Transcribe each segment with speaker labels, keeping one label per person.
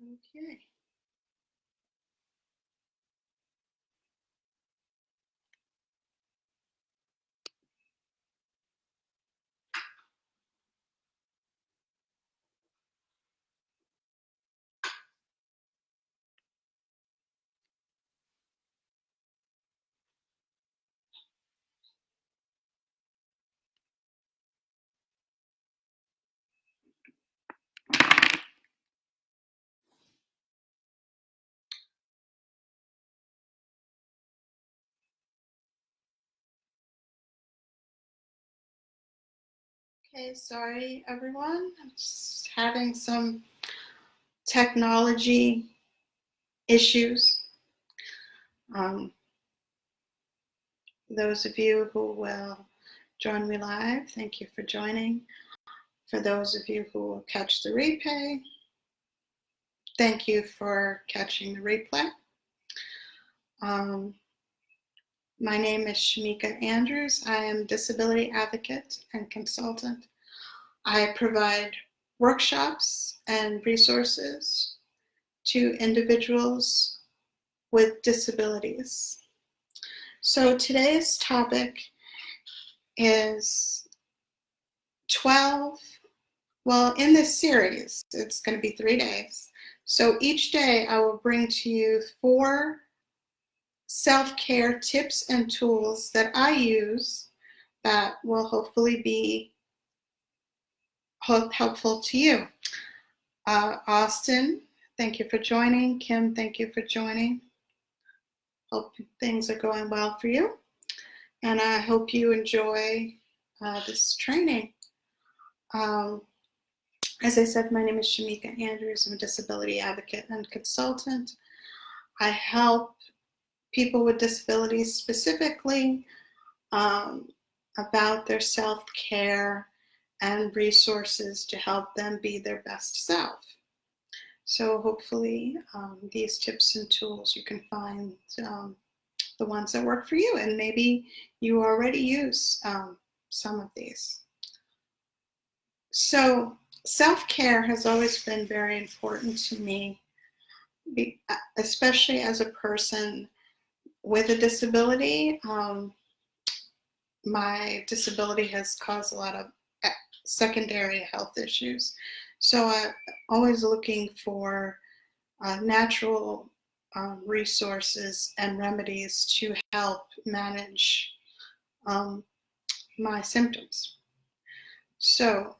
Speaker 1: Okay. Okay, sorry everyone. I'm just having some technology issues. Um, those of you who will join me live, thank you for joining. For those of you who will catch the replay, thank you for catching the replay. My name is Shamika Andrews. I am a disability advocate and consultant. I provide workshops and resources to individuals with disabilities. So today's topic is 12, well, in this series, it's going to be 3 days. So each day I will bring to you 4 self-care tips and tools that I use that will hopefully be helpful to you. Austin, thank you for joining. Kim, thank you for joining. Hope things are going well for you. And I hope you enjoy this training. As I said, my name is Shamika Andrews. I'm a disability advocate and consultant. I help people with disabilities specifically about their self-care and resources to help them be their best self. So hopefully these tips and tools, you can find the ones that work for you, and maybe you already use some of these. So self-care has always been very important to me, especially as a person with a disability. My disability has caused a lot of secondary health issues. So I'm always looking for natural resources and remedies to help manage my symptoms. So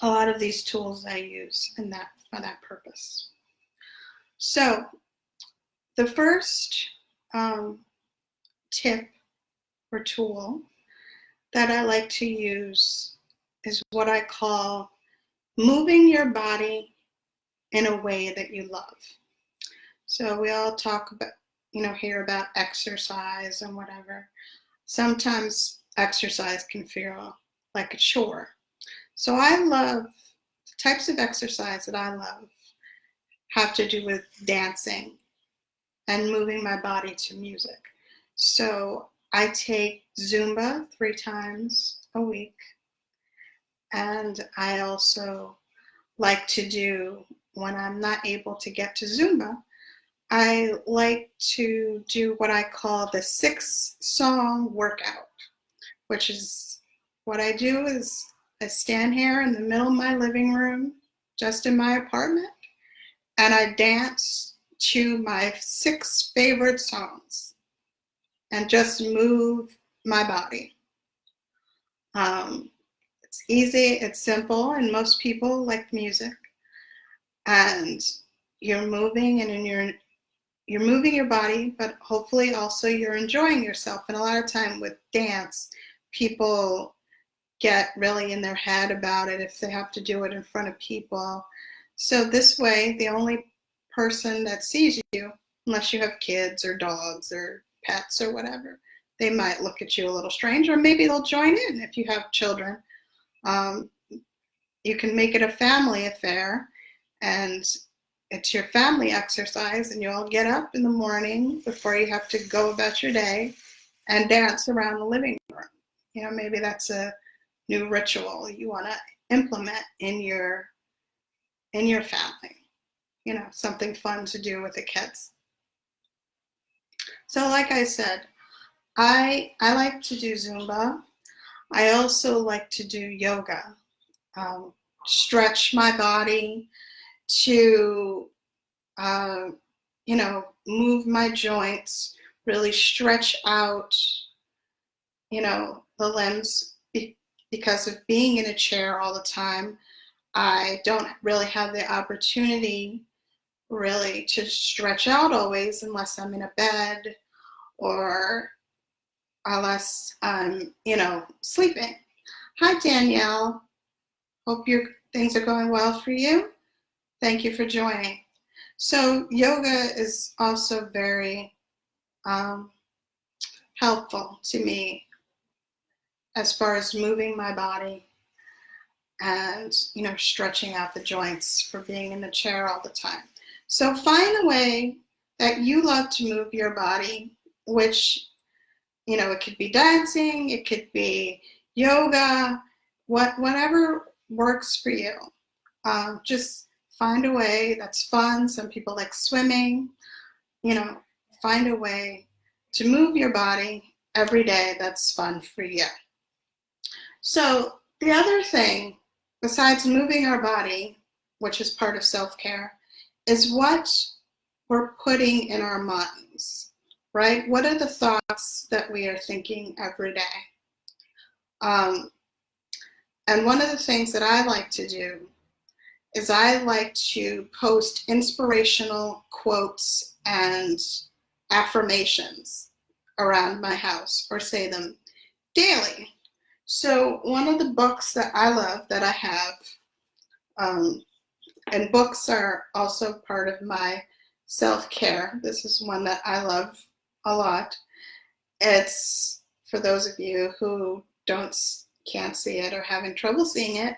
Speaker 1: a lot of these tools I use for that purpose. So the first tip or tool that I like to use is what I call moving your body in a way that you love. So we all talk about, hear about exercise and whatever. Sometimes exercise can feel like a chore. So I love, the types of exercise that I love have to do with dancing and moving my body to music. So I take Zumba 3 times a week. And I also like to do, when I'm not able to get to Zumba, I like to do what I call the 6-song workout, which is what I do is I stand here in the middle of my living room, just in my apartment, and I dance to my 6 favorite songs and just move my body. It's easy, it's simple, and most people like music. And you're moving, and you're moving your body, but hopefully also you're enjoying yourself. And a lot of time with dance, people get really in their head about it if they have to do it in front of people. So this way, the only person that sees you, unless you have kids or dogs or pets or whatever, they might look at you a little strange, or maybe they'll join in if you have children. You can make it a family affair, and it's your family exercise, and you all get up in the morning before you have to go about your day and dance around the living room. Maybe that's a new ritual you want to implement in your family. something fun to do with the kids. So like I said, I like to do Zumba. I also like to do yoga, stretch my body to, move my joints, really stretch out, the limbs. Because of being in a chair all the time, I don't really have the opportunity really to stretch out always unless I'm in a bed or unless I'm, sleeping. Hi, Danielle. Hope your things are going well for you. Thank you for joining. So yoga is also very helpful to me as far as moving my body and, stretching out the joints for being in the chair all the time. So find a way that you love to move your body, which, it could be dancing, it could be yoga, whatever works for you. Just find a way that's fun. Some people like swimming. Find a way to move your body every day that's fun for you. So the other thing, besides moving our body, which is part of self-care, is what we're putting in our minds, right? What are the thoughts that we are thinking every day? And one of the things that I like to do is I like to post inspirational quotes and affirmations around my house, or say them daily. So one of the books that I love that I have, and books are also part of my self-care. This is one that I love a lot. It's, for those of you who can't see it or having trouble seeing it,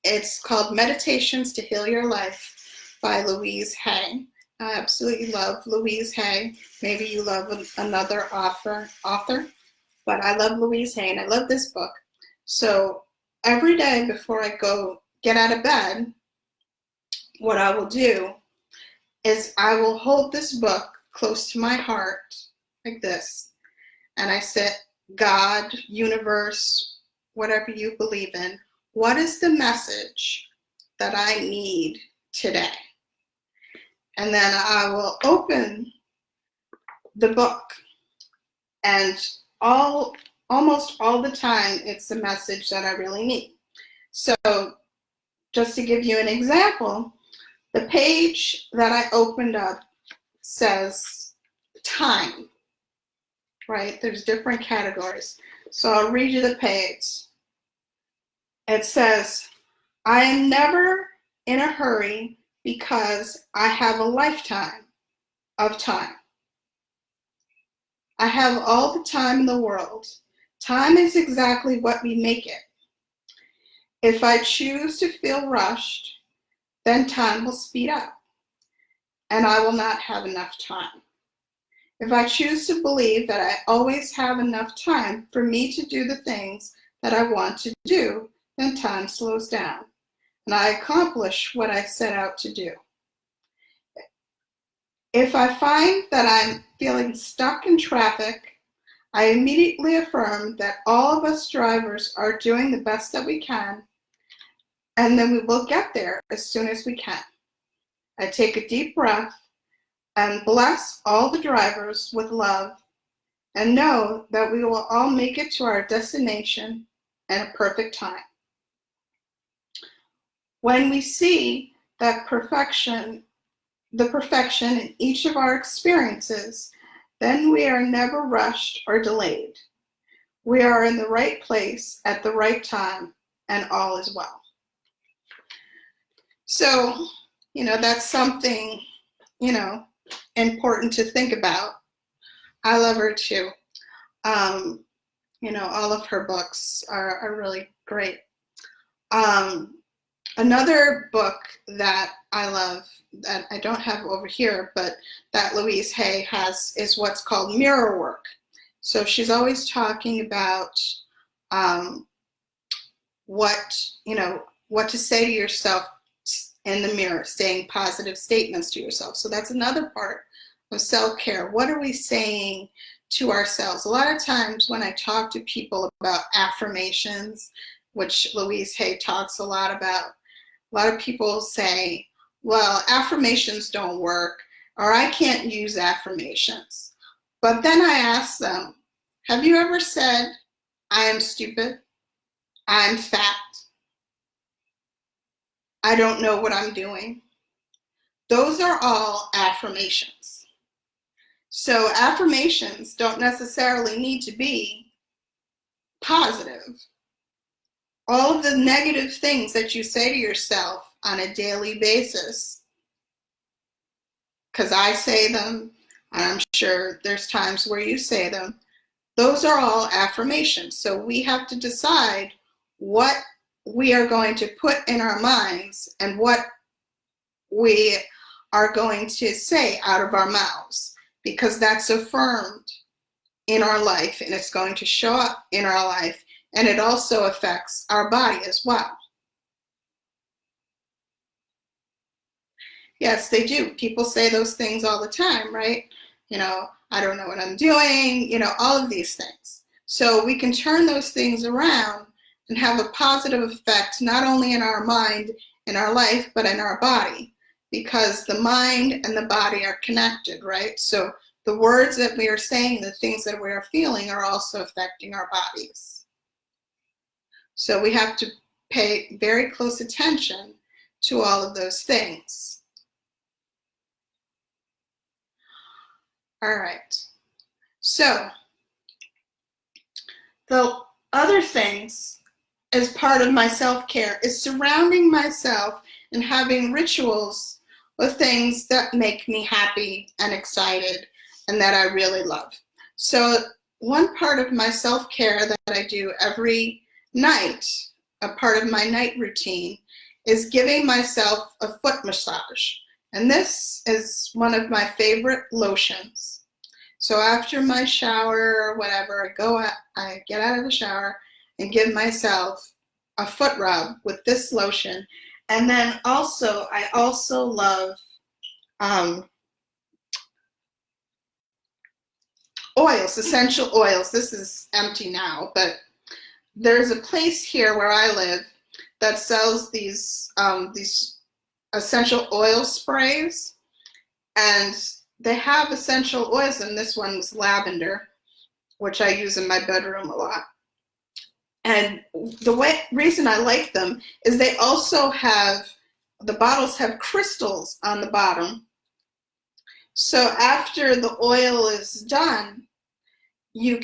Speaker 1: it's called Meditations to Heal Your Life by Louise Hay. I absolutely love Louise Hay. Maybe you love another author, but I love Louise Hay, and I love this book. So every day before I go get out of bed, what I will do is I will hold this book close to my heart like this, and I say, God, universe, whatever you believe in, what is the message that I need today? And then I will open the book, and almost all the time it's the message that I really need. So just to give you an example, the page that I opened up says time, right? There's different categories. So I'll read you the page. It says, I am never in a hurry because I have a lifetime of time. I have all the time in the world. Time is exactly what we make it. If I choose to feel rushed, then time will speed up, and I will not have enough time. If I choose to believe that I always have enough time for me to do the things that I want to do, then time slows down, and I accomplish what I set out to do. If I find that I'm feeling stuck in traffic, I immediately affirm that all of us drivers are doing the best that we can, and then we will get there as soon as we can. I take a deep breath and bless all the drivers with love, and know that we will all make it to our destination in a perfect time. When we see that the perfection in each of our experiences, then we are never rushed or delayed. We are in the right place at the right time, and all is well. So, that's something, important to think about. I love her too. All of her books are really great. Another book that I love that I don't have over here, but that Louise Hay has, is what's called Mirror Work. So she's always talking about what to say to yourself in the mirror, saying positive statements to yourself. So that's another part of self-care. What are we saying to ourselves? A lot of times when I talk to people about affirmations, which Louise Hay talks a lot about, a lot of people say, well, affirmations don't work, or I can't use affirmations. But then I ask them, have you ever said, I am stupid, I'm fat, I don't know what I'm doing? Those are all affirmations. So affirmations don't necessarily need to be positive. All of the negative things that you say to yourself on a daily basis, because I say them, and I'm sure there's times where you say them, those are all affirmations. So we have to decide what we are going to put in our minds and what we are going to say out of our mouths, because that's affirmed in our life and it's going to show up in our life, and it also affects our body as well. Yes, they do. People say those things all the time, right? I don't know what I'm doing, all of these things. So we can turn those things around and have a positive effect, not only in our mind, in our life, but in our body, because the mind and the body are connected, right? So the words that we are saying, the things that we are feeling, are also affecting our bodies. So we have to pay very close attention to all of those things. All right. So the other things as part of my self-care is surrounding myself and having rituals with things that make me happy and excited and that I really love. So one part of my self-care that I do every night, a part of my night routine, is giving myself a foot massage. And this is one of my favorite lotions. So after my shower or whatever, I get out of the shower and give myself a foot rub with this lotion. And then I also love oils, essential oils. This is empty now, but there's a place here where I live that sells these essential oil sprays, and they have essential oils, and this one's lavender, which I use in my bedroom a lot. And the reason I like them is they also the bottles have crystals on the bottom. So after the oil is done, you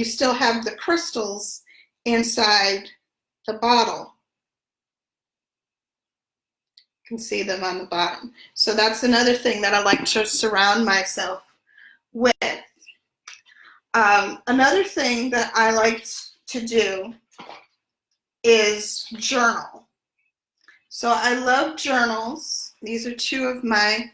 Speaker 1: still have the crystals inside the bottle. You can see them on the bottom. So that's another thing that I like to surround myself with. Another thing that I like to do is journal. So I love journals. These are two of my,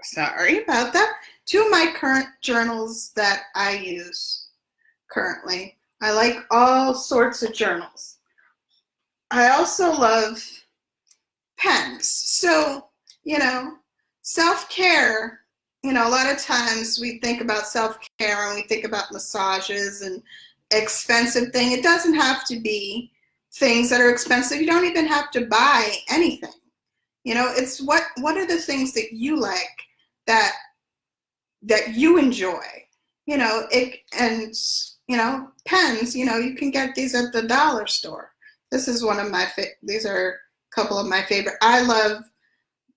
Speaker 1: sorry about that. Two of my current journals that I use currently. I like all sorts of journals. I also love pens. So, self-care, a lot of times we think about self-care and we think about massages and expensive things. It doesn't have to be things that are expensive. You don't even have to buy anything. It's what are the things that you like, that you enjoy, pens, you can get these at the dollar store. This is one of these are a couple of my favorite. I love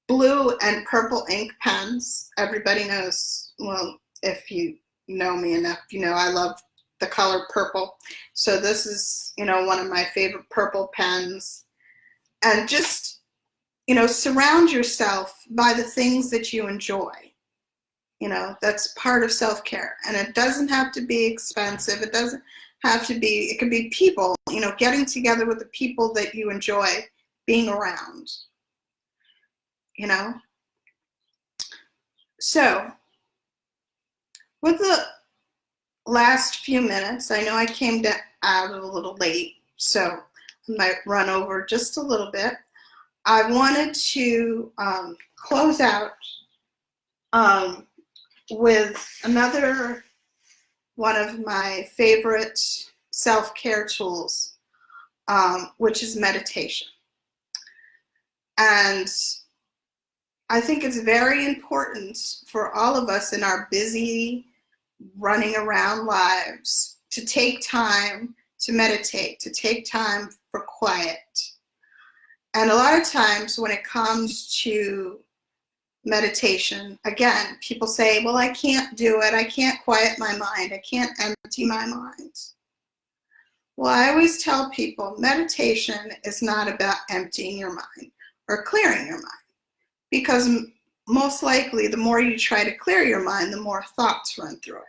Speaker 1: blue and purple ink pens. Everybody knows, well, if you know me enough, I love the color purple. So this is, one of my favorite purple pens. And just, surround yourself by the things that you enjoy. That's part of self-care. And it doesn't have to be expensive. It doesn't have to be, it could be people, getting together with the people that you enjoy being around, So with the last few minutes, I know I came out a little late, so I might run over just a little bit. I wanted to close out with another one of my favorite self-care tools, which is meditation. And I think it's very important for all of us in our busy, running around lives to take time to meditate, to take time for quiet. And a lot of times when it comes to meditation, again, people say, well, I can't do it. I can't quiet my mind. I can't empty my mind. Well, I always tell people meditation is not about emptying your mind or clearing your mind, because most likely the more you try to clear your mind, the more thoughts run through it.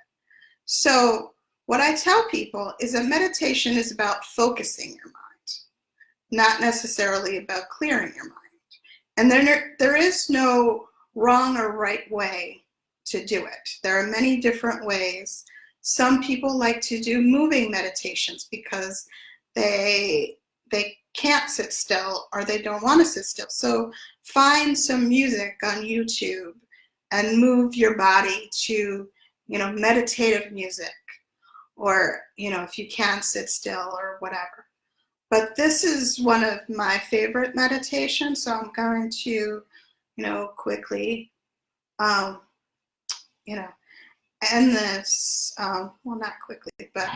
Speaker 1: So what I tell people is that meditation is about focusing your mind, not necessarily about clearing your mind. And there is no wrong or right way to do it. There are many different ways. Some people like to do moving meditations because they can't sit still or they don't want to sit still. So find some music on YouTube and move your body to, meditative music, or, if you can sit still or whatever. But this is one of my favorite meditations, so I'm going to, quickly, end this, well, not quickly, but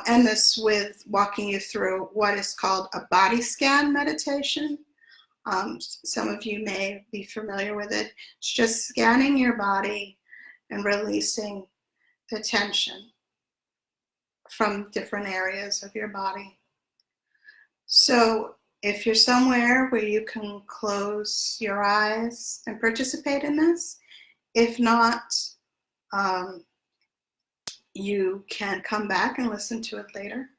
Speaker 1: end this with walking you through what is called a body scan meditation. Some of you may be familiar with it. It's just scanning your body and releasing the tension from different areas of your body. So if you're somewhere where you can close your eyes and participate in this, if not, you can come back and listen to it later.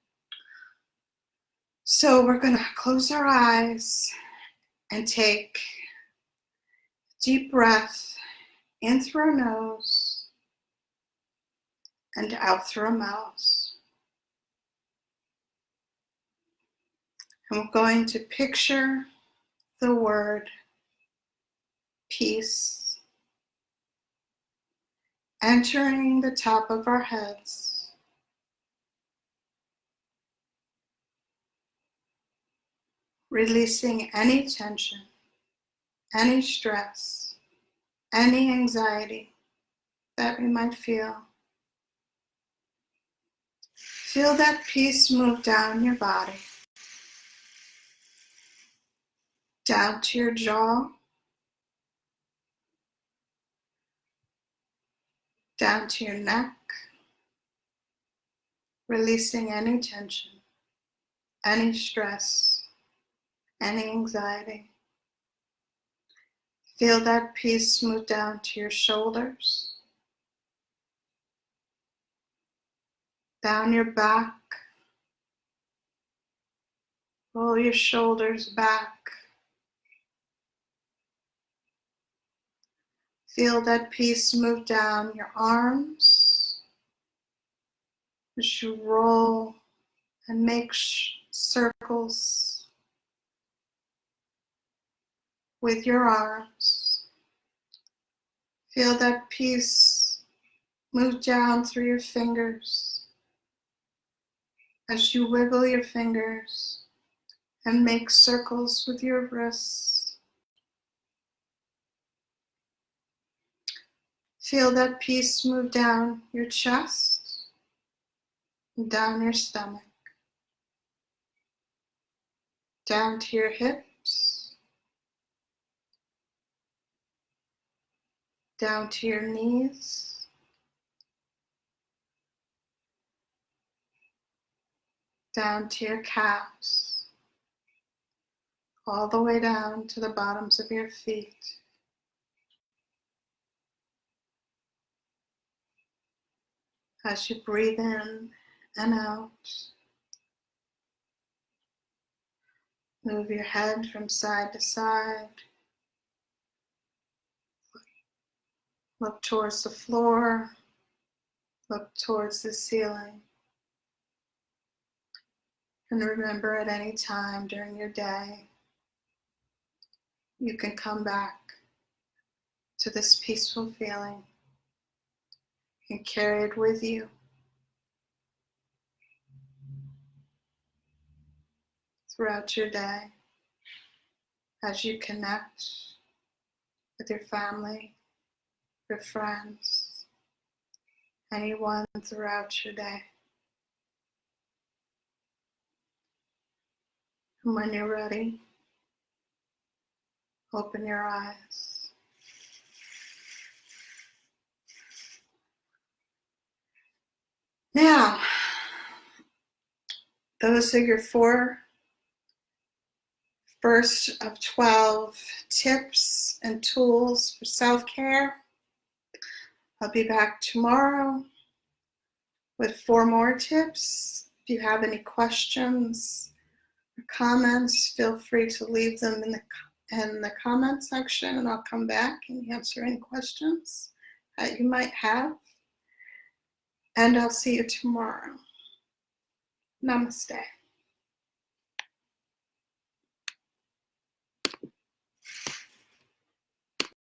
Speaker 1: So we're going to close our eyes and take a deep breath in through our nose and out through our mouths. And we're going to picture the word peace entering the top of our heads, releasing any tension, any stress, any anxiety that we might feel. Feel that peace move down your body, down to your jaw, down to your neck, releasing any tension, any stress, any anxiety. Feel that peace move down to your shoulders, down your back. Roll your shoulders back. Feel that peace move down your arms as you roll and make circles with your arms. Feel that peace move down through your fingers as you wiggle your fingers and make circles with your wrists. Feel that peace move down your chest and down your stomach, down to your hips, down to your knees, down to your calves, all the way down to the bottoms of your feet. As you breathe in and out, move your head from side to side. Look towards the floor. Look towards the ceiling. And remember, at any time during your day, you can come back to this peaceful feeling and carry it with you throughout your day as you connect with your family, your friends, anyone throughout your day. And when you're ready, open your eyes. Now, those are your first of 12 tips and tools for self-care. I'll be back tomorrow with 4 more tips. If you have any questions or comments, feel free to leave them in the comment section, and I'll come back and answer any questions that you might have. And I'll see you tomorrow. Namaste.